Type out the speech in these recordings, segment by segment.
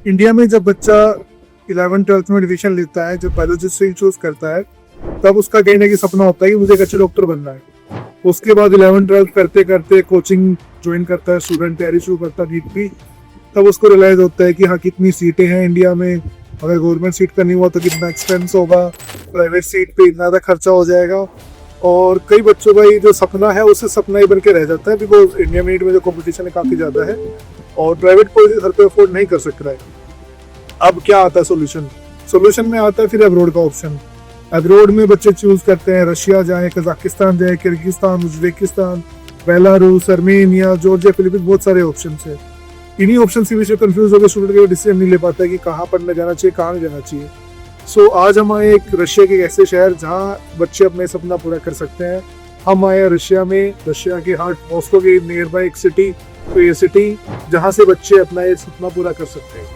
India में जब बच्चा 11th-12th में एडमिशन लेता है, जब बायोलॉजी से चूज करता है, तब उसका कहीं ना कहीं सपना होता है कि मुझे एक अच्छा डॉक्टर बनना है। उसके बाद 11th-12th करते करते कोचिंग ज्वाइन करता है, स्टूडेंट तैयारी शुरू करता है नीट की। तब उसको रियलाइज होता है कि हाँ, कितनी सीटें हैं इंडिया में, अगर गवर्नमेंट सीट करनी हुआ तो कितना एक्सपेंस होगा, प्राइवेट सीट पे इतना ज़्यादा खर्चा हो जाएगा। और कई बच्चों का ये जो सपना है उससे सपना ही बन के रह जाता है, बिकॉज इंडिया में जो कॉम्पिटिशन है काफ़ी ज़्यादा है और प्राइवेट कोई घर पे अफोर्ड नहीं कर सक रहा है। अब क्या आता है सोल्यूशन में आता है फिर अब्रोड का ऑप्शन। अब्रोड में बच्चे चूज करते हैं रशिया जाए, कजाकिस्तान जाए, Kyrgyzstan, Uzbekistan, Belarus, Armenia, Georgia, Philippines, बहुत सारे ऑप्शन है। इन्हीं ऑप्शन की वजह से कंफ्यूज होकर स्टूडेंट डिसीजन नहीं ले पाता है कि कहाँ पढ़ने जाना चाहिए, कहाँ नहीं जाना चाहिए। सो आज हम आए एक रशिया के ऐसे शहर जहाँ बच्चे अपने सपना पूरा कर सकते हैं। हम आए रशिया में, रशिया के हार्ट मॉस्को के नियर बाय एक सिटी, तो ये सिटी जहाँ से बच्चे अपना ये सपना पूरा कर सकते हैं।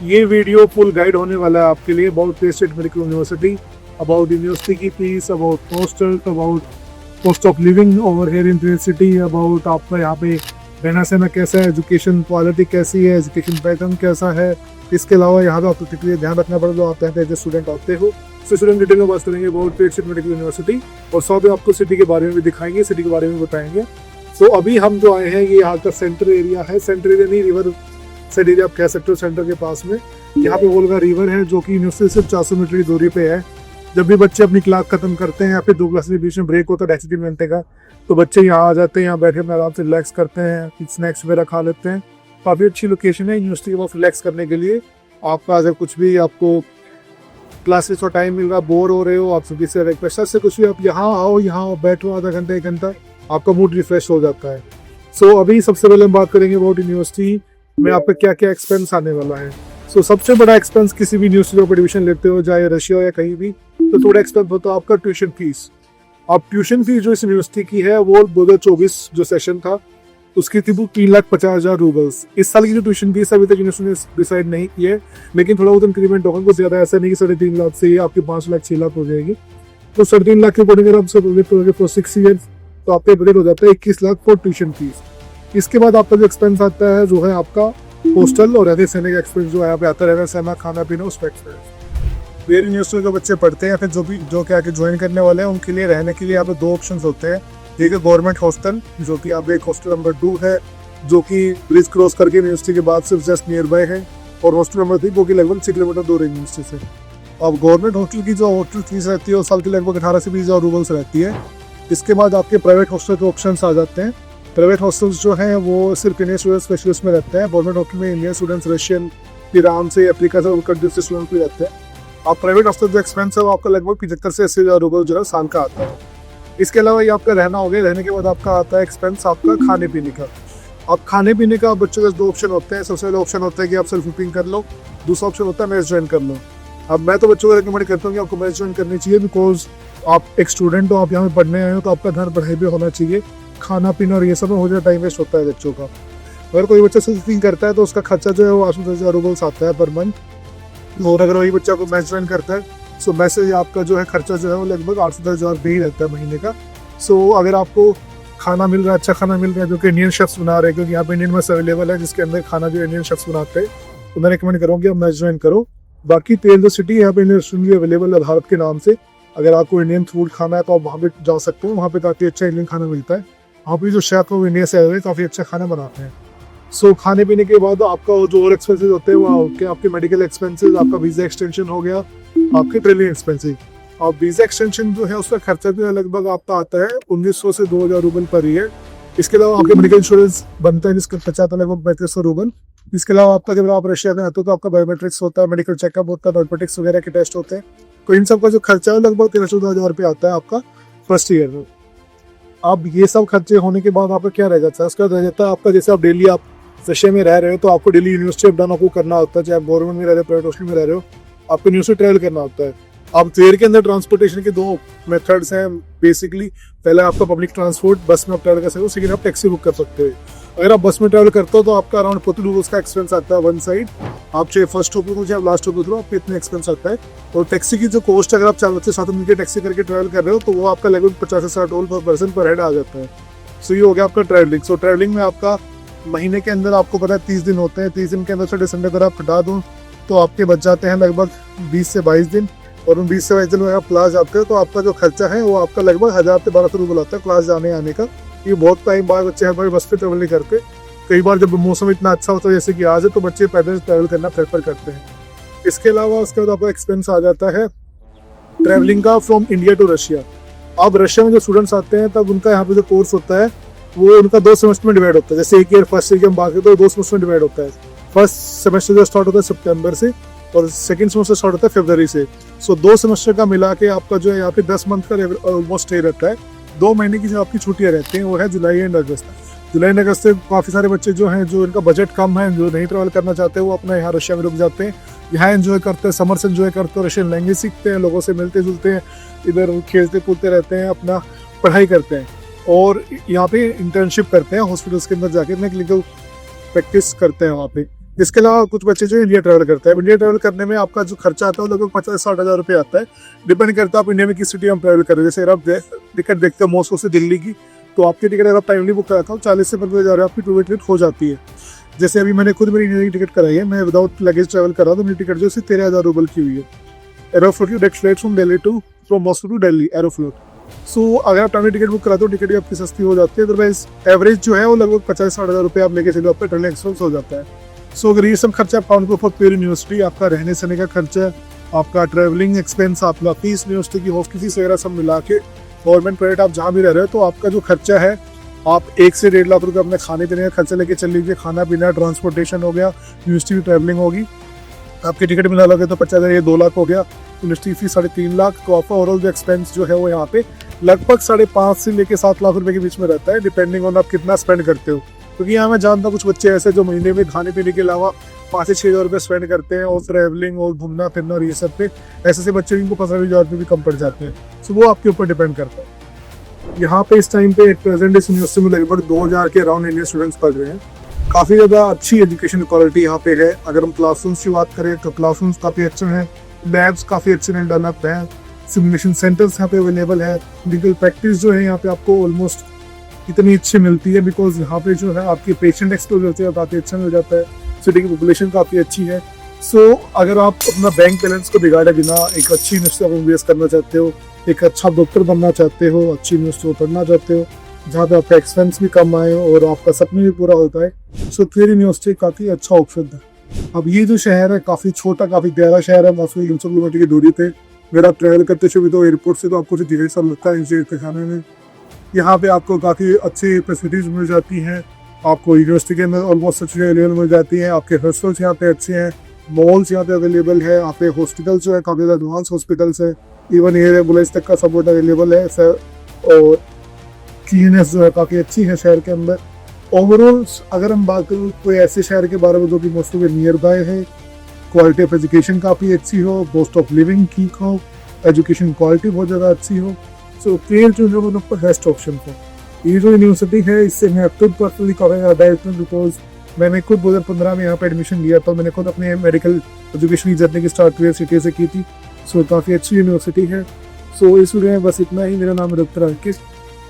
ये वीडियो फुल गाइड होने वाला है आपके लिए अबाउट पे state medical university, about university की fees, about hostel, about cost of living over here in university, about आपका यहाँ पे रहना सहना कैसा है, एजुकेशन क्वालिटी कैसी है, एजुकेशन पैटर्न कैसा है। इसके अलावा यहाँ पे आपको ध्यान रखना पड़ेगा, आप यहाँ पे स्टूडेंट आते हो। स्टूडेंट डिटेल में बात करेंगे अबाउट पे स्टेट मेडिकल यूनिवर्सिटी और साथ में आपको सिटी के बारे में भी दिखाएंगे, सिटी के बारे में बताएंगे। सो अभी हम जो आए हैं ये यहाँ का सेंटर एरिया है, सेंटर एरिया नहीं, रिवर साइड एरिया आप कह सकते हो। सेंटर के पास में यहाँ पे वोल्गा रिवर है जो कि यूनिवर्सिटी से 400 मीटर की दूरी पे है। जब भी बच्चे अपनी क्लास खत्म करते हैं या फिर 2 क्लास के बीच में ब्रेक होता है 2.5-3 घंटे का, तो बच्चे यहाँ आ जाते हैं, यहाँ बैठे अपने आराम से रिलैक्स करते हैं, स्नैक्स वगैरह खा लेते हैं। काफ़ी अच्छी लोकेशन है यूनिवर्सिटी के पास रिलैक्स करने के लिए। आपका अगर कुछ भी आपको क्लासेस और टाइम मिल रहा, बोर हो रहे हो, आप सभी से प्रेशर से कुछ भी, आप यहाँ आओ, यहाँ बैठो आधा घंटा 1 घंटा, आपका मूड रिफ्रेश हो जाता है। सो अभी सबसे पहले हम बात करेंगे अबाउट यूनिवर्सिटी में आपका क्या क्या एक्सपेंस आने वाला है। सो सबसे बड़ा एक्सपेंस किसी भी यूनिवर्सिटी में एडमिशन लेते हो, चाहे रशिया या कहीं भी, तो थोड़ा एक्सपेंस होता है आपका ट्यूशन फीस। अब ट्यूशन फीस जो इस यूनिवर्सिटी की है वो 2024 जो सेशन था उसकी थी वो 3,50,000 रूबल्स। इस साल की जो ट्यूशन फीस अभी तक यूनिवर्सिटी ने डिसाइड नहीं की है, लेकिन थोड़ा बहुत इंक्रीमेंट होगा, कुछ ज्यादा ऐसा नहीं कि 3.5 लाख से आपकी 5 लाख 6 लाख हो जाएगी। तो 3.5 लाख के अकॉर्डिंग अगर आप सब फॉर 6 ईयर्स तो आपका बजट हो जाता है 21 लाख फॉर ट्यूशन फीस। इसके बाद आपका जो एक्सपेंस आता है जो है आपका हॉस्टल और रहने सहने का एक्सपेंस जो है यहाँ पे आता है, रहना सहना, खाना पीना, उस पर एक्सपेंस। वेयर यूनिवर्सिटी जो बच्चे पढ़ते हैं या फिर जो क्या आके ज्वाइन करने वाले हैं उनके लिए रहने के लिए यहाँ पे 2 ऑप्शन होते हैं। एक है गवर्नमेंट हॉस्टल जो कि यहाँ पे एक हॉस्टल नंबर 2 है जो कि ब्रिज क्रॉस करके यूनिवर्सिटी के बाद सिर्फ जस्ट नियर बाय है, और हॉस्टल नंबर 3 जो कि लगभग 6 किलोमीटर दूर है यूनिवर्सिटी से। अब गवर्नमेंट हॉस्टल की जो हॉस्टल फीस रहती है वो साल की लगभग 18 से 20,000 रूबल्स रहती है। इसके बाद आपके प्राइवेट हॉस्टल के ऑप्शन आ जाते हैं। प्राइवेट हॉस्टल्स जो हैं वो सिर्फ इंडियन स्टूडेंट स्पेशलिस्ट में रहते हैं। गवर्नमेंट हॉस्टल में इंडियन स्टूडेंट्स, रशियन, ईरान से, अफ्रीका से, कंट्री से स्टूडेंट भी रहते हैं। आप प्राइवेट हॉस्टल जो एक्सपेंस है वो आपका लगभग 75 से 80,000 रूबल जो है साल का आता है। इसके अलावा ये आपका रहना हो गया, रहने के बाद आपका आता है एक्सपेंस आपका खाने पीने का। अब खाने पीने का बच्चों के 2 ऑप्शन होते हैं। सबसे पहले ऑप्शन होता है कि आप सेल्फ कुकिंग कर लो, दूसरा ऑप्शन होता है मेस ज्वाइन कर लो। अब मैं तो बच्चों को रिकमेंड करता हूँ कि आपको मेस ज्वाइन करनी चाहिए, बिकॉज आप एक स्टूडेंट हो, आप यहाँ पे पढ़ने आए हो, तो आपका ध्यान पढ़ाई भी होना चाहिए। खाना पीना और ये सब में हो जाए टाइम वेस्ट होता है बच्चों का। अगर कोई बच्चा सेल्फ कुकिंग करता है तो उसका खर्चा जो है वो 8,000 रूबल्स आता है पर मंथ। और अगर वही बच्चा को मैच ज्वाइन करता है सो मैसेज आपका जो है खर्चा जो है वो लगभग 8,000 भी ही रहता है महीने का। सो अगर आपको खाना मिल रहा है, अच्छा खाना मिल रहा है जो कि इंडियन शेफ्स बना रहे हैं, क्योंकि यहाँ पे इंडियन मेस अवेलेबल है जिसके अंदर खाना जो इंडियन शेफ्स बनाते हैं, तो मैं रिकमेंड करूँगी आप मैच ज्वाइन करो। बाकी तेल द सिटी यहाँ पे इंडियन रेस्टोरेंट भी अवेलेबल है भारत के नाम से। अगर आपको इंडियन फूड खाना है तो आप वहाँ पे जा सकते हो, वहाँ पे काफ़ी अच्छा इंडियन खाना मिलता है। वहाँ पे जो शेफ है वो इंडिया से आए हुए काफ़ी अच्छा खाना बनाते हैं। सो खाने पीने के बाद आपका जो और एक्सपेंसेस होते हैं वो आपके मेडिकल एक्सपेंसेस, आपका वीज़ा एक्सटेंशन हो गया, आपके ट्रेवलिंग एक्सपेंसेस। और वीज़ा एक्सटेंशन जो है उसका खर्चा जो है लगभग आपका आता है 1,900 से 2,000 रूबल पर ईयर। इसके अलावा आपके मेडिकल इंश्योरेंस बनता है जिसका खर्चा आता है लगभग 3500 रूबल। इसके अलावा आपका जब आप रशिया में आते हो तो आपका बायोमेट्रिक्स होता है, मेडिकल चेकअप होता है, नॉर्मेटिक्स वगैरह के टेस्ट होते हैं। तो इन सब का जो खर्चा है लगभग 13-14,000 रुपये आता है आपका फर्स्ट ईयर में। अब ये सब खर्चे होने के बाद आपका क्या रह जाता है, उसका रह जाता है आपका जैसे आप डेली आप रशिया में रह रहे हो तो आपको डेली यूनिवर्सिटी अप डाउन आपको करना होता है, चाहे आप गवर्नमेंट में रह रहे हो, प्राइवेट हॉस्टल में रह रहे हो, आपको यूनिवर्सिटी ट्रैवल करना होता है। अब ट्रेन के अंदर ट्रांसपोर्टेशन के 2 मेथड्स हैं बेसिकली। पहला आपका पब्लिक ट्रांसपोर्ट, बस में आप ट्रैवल कर सकते हो, सेकेंड आप टैक्सी बुक कर सकते हो। अगर आप बस में ट्रैवल करते हो तो आपका अराउंड 40 रूबल्स का एक्सपेंस आता है वन साइड। आप चाहे फर्स्ट स्टॉप पे चाहे लास्ट स्टॉप पे उतरो, आपको इतना एक्सपेंस आता है। और टैक्सी की जो कॉस्ट अगर आप 4 से 7 मिनट की टैक्सी करके ट्रैवल कर रहे हो तो वो आपका लगभग 50 से 60 डॉलर पर पर्सन पर हेड आ जाता है। सो ये हो गया आपका ट्रैवलिंग। सो ट्रैवलिंग में आपका महीने के अंदर आपको पता है 30 दिन होते हैं। 30 दिन के अंदर सैटरडे संडे अगर आप हटा दूँ तो आपके बच जाते हैं लगभग 20 से 22 दिन। और उन 20 से 22 दिन में आप क्लास जाते हो तो आपका जो खर्चा है वो आपका लगभग 1000 से 1200 रुपये होता है क्लास जाने आने का। ये बहुत टाइम बाद बच्चे हर बार बस पे ट्रेवल नहीं करते। कई बार जब मौसम इतना अच्छा होता है जैसे कि आज है तो बच्चे पैदल ट्रैवल करना प्रेफर करते हैं। इसके अलावा उसके बाद आपका एक्सपेंस आ जाता है ट्रैवलिंग का फ्रॉम इंडिया टू रशिया। अब रशिया में जो स्टूडेंट्स आते हैं तब उनका यहाँ पे जो कोर्स होता है वो उनका 2 सेमेस्टर में डिवाइड होता है। जैसे एक ईयर फर्स्ट ईयर की हम बात करें तो 2 सेमेस्टर में डिवाइड होता है। फर्स्ट सेमेस्टर जो स्टार्ट होता है सितंबर से और सेकंड सेमेस्टर स्टार्ट होता है फरवरी से। सो 2 सेमेस्टर का मिला के आपका जो है यहाँ पे 10 मंथ का ऑलमोस्ट स्टे रहता है। 2 महीने की जो आपकी छुट्टियाँ रहती हैं वो है जुलाई and August. July and August से काफ़ी सारे बच्चे जो हैं जो इनका बजट कम है, जो नहीं ट्रैवल करना चाहते वो अपना यहाँ रशिया में रुक जाते हैं, यहाँ एंजॉय करते हैं, समर से एंजॉय करते हैं, रशियन लैंग्वेज सीखते हैं, लोगों से मिलते जुलते हैं, इधर खेलते कूदते रहते हैं, अपना पढ़ाई करते हैं और यहाँ पे इंटर्नशिप करते हैं हॉस्पिटल्स के अंदर जाके अपने क्लिनिकल प्रैक्टिस करते हैं वहाँ पे। इसके अलावा कुछ बच्चे जो इंडिया ट्रैवल करते हैं। इंडिया ट्रैवल करने में आपका जो खर्चा आता है वो लगभग 50-60 हज़ार रुपये आता है। डिपेंड करता है आप इंडिया में किस सिटी में ट्रैवल कर रहे हैं। जैसे अगर आप टिकट देखते हैं मॉस्को से दिल्ली की तो आपकी टिकट अगर आप टाइमली बुक कराता हूँ 40 से 50 हज़ार आपकी टू वे टिकट हो जाती है। जैसे अभी मैंने खुद मेरी इंडिया की टिकट कराई है, मैं विदाउट लगेज ट्रैवल कर रहा हूँ तो मेरी टिकट जो है 13,000 रूबल की हुई है। एरोफ्लोट की direct flight from Moscow to Delhi Aeroflot. So अगर आप टाइमली टिकट बुक कराते हो टिकट भी आपकी सस्ती हो जाती है। अदरवाइज एवरेज जो है वो लगभग 50-60 हज़ार रुपये आप लेके चलो, आपका ट्रेवलिंग एक्सपेंस हो जाता है। सो अगर ये सब खर्चा आप काउंट करो फॉर प्योर यूनिवर्सिटी, आपका रहने सहने का खर्चा, आपका ट्रैवलिंग एक्सपेंस, आपका फीस, यूनिवर्सिटी की हॉस्टल फीस वगैरह सब मिला के गवर्नमेंट प्राइवेट आप जहाँ भी रह रहे हो तो आपका जो खर्चा है आप 1 से 1.5 लाख रुपये अपने खाने पीने का खर्चा लेके चल लीजिए। खाना पीना, ट्रांसपोर्टेशन हो गया, यूनिवर्सिटी की ट्रैवलिंग होगी, आपकी टिकट मिला लोगे तो 50,000 ये 2 लाख हो गया, यूनिवर्सिटी फीस 3.5 लाख। तो आपका ओवरऑल जो एक्सपेंस जो है वो यहाँ पे लगभग 5.5 से लेके 7 लाख रुपए के बीच में रहता है, डिपेंडिंग ऑन आप कितना स्पेंड करते हो। क्योंकि यहाँ मैं जानता हूँ कुछ बच्चे ऐसे जो महीने में खाने पीने के अलावा 5 से 6 हज़ार रुपये स्पेंड करते हैं और ट्रैवलिंग और घूमना फिरना और ये सब पे। ऐसे बच्चे इनको 15,000 रुपये भी कम पड़ जाते हैं। सो वो आपके ऊपर डिपेंड करता है। यहाँ पे इस टाइम पे प्रेजेंट इस यूनिवर्सिटी में लगभग 2000 के अराउंड इंडियन स्टूडेंट्स पढ़ रहे हैं। काफ़ी ज़्यादा अच्छी एजुकेशन क्वालिटी यहाँ पे है। अगर हम क्लासरूम्स की बात करें तो क्लासरूम्स काफ़ी अच्छे हैं, लैब्स काफ़ी अच्छे हैं, डेवलप है, सिमुलेशन सेंटर्स यहाँ पे अवेलेबल है। क्लिनिकल प्रैक्टिस जो है यहाँ पे आपको ऑलमोस्ट इतनी अच्छी मिलती है बिकॉज यहाँ पे जो है आपके पेशेंट एक्सपोजर जो है काफ़ी अच्छा मिल जाता है। सिटी की पॉपुलेशन काफ़ी अच्छी है। सो अगर आप अपना बैंक बैलेंस को बिगाड़े बिना एक अच्छी यूनिवर्सिटी में इन्वेस्ट करना चाहते हो, एक अच्छा डॉक्टर बनना चाहते हो, अच्छी यूनिवर्सिटी में पढ़ना चाहते हो जहाँ पे आपका एक्सपेंस भी कम आए और आपका सपना भी पूरा होता है, सो फिर यूनिवर्सिटी काफ़ी अच्छा ऑप्शन है। अब ये जो शहर है काफ़ी छोटा, काफ़ी प्यारा शहर है, काफ़ी 300 किलोमीटर की दूरी पे। अगर आप ट्रैवल करते शुरू तो एयरपोर्ट से तो आपको टिकट सब लगता है इंस्टीट्यूट के खाने में। यहाँ पे आपको काफ़ी अच्छी फैसिलिटीज़ मिल जाती हैं, आपको यूनिवर्सिटी के अंदर ऑलमोस्ट अच्छी अवेलेबल मिल जाती हैं, आपके हॉस्टल्स यहाँ पे अच्छे हैं, मॉल्स यहाँ पे अवेलेबल है, आपके हॉस्पिटल्स जो है काफ़ी ज़्यादा एडवांस हॉस्पिटल्स है, इवन एयर एम्बुलेंस तक का सपोर्ट अवेलेबल है सर। और क्लीननेस जो है काफ़ी अच्छी है शहर के अंदर। ओवरऑल अगर हम बात करें कोई ऐसे शहर के बारे में जो कि मोस्ट ऑफ नियर बाय है, क्वालिटी ऑफ एजुकेशन काफ़ी अच्छी हो, कॉस्ट ऑफ लिविंग ठीक हो, एजुकेशन क्वालिटी बहुत ज़्यादा अच्छी हो, सो केयर जो है वो बेस्ट ऑप्शन था। ये जो यूनिवर्सिटी है इससे मैं खुद पर्सनली काफ़ी ज़्यादा हूँ बिकॉज मैंने खुद 2015 में यहाँ पे एडमिशन लिया था। मैंने खुद अपने मेडिकल एजुकेशन की जर्नी की स्टार्ट सिटी से की थी। सो काफ़ी अच्छी यूनिवर्सिटी है। सो इस वीडियो में बस इतना ही। मेरा नाम है डॉक्टर अंकित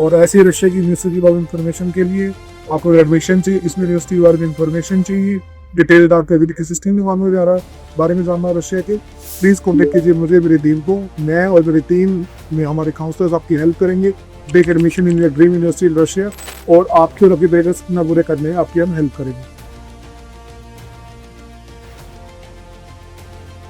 और ऐसी रशिया की यूनिवर्सिटी के बारे में इन्फॉर्मेशन के लिए आपको एडमिशन चाहिए, इस यूनिवर्सिटी के बारे में इन्फॉर्मेशन चाहिए, डिटेल्ड आपका एजुकेशन सिस्टम के बारे में जानना रशिया के, प्लीज़ कॉन्टेक्ट कीजिए मुझे, मेरी टीम को। मैं और मेरी टीम में हमारे काउंसलर्स आपकी हेल्प करेंगे take admission in your dream university in Russia और आपके और आपके पेरेंट्स ना बुरे करने आपकी हम हेल्प करेंगे।